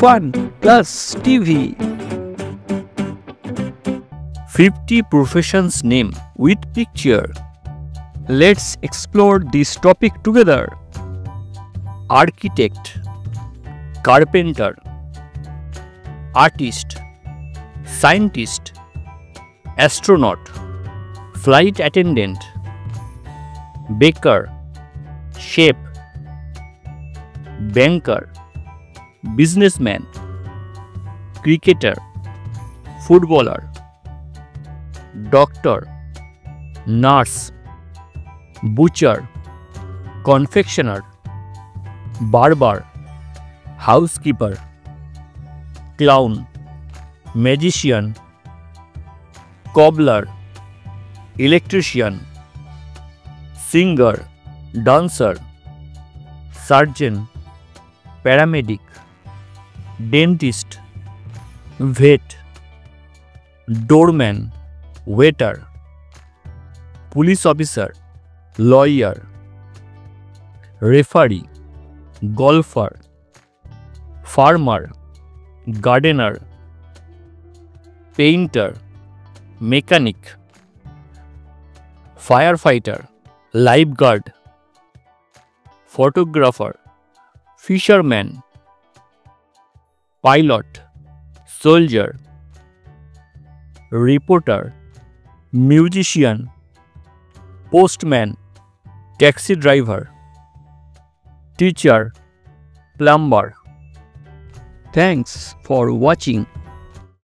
Fun Plus TV. 50 professions name with picture. Let's explore this topic together. Architect, carpenter, artist, scientist, astronaut, flight attendant, baker, chef, banker, businessman, cricketer, footballer, doctor, nurse, butcher, confectioner, barber, housekeeper, clown, magician, cobbler, electrician, singer, dancer, surgeon, paramedic, dentist, vet, doorman, waiter, police officer, lawyer, referee, golfer, farmer, gardener, painter, mechanic, firefighter, lifeguard, photographer, fisherman, pilot, soldier, reporter, musician, postman, taxi driver, teacher, plumber. Thanks for watching.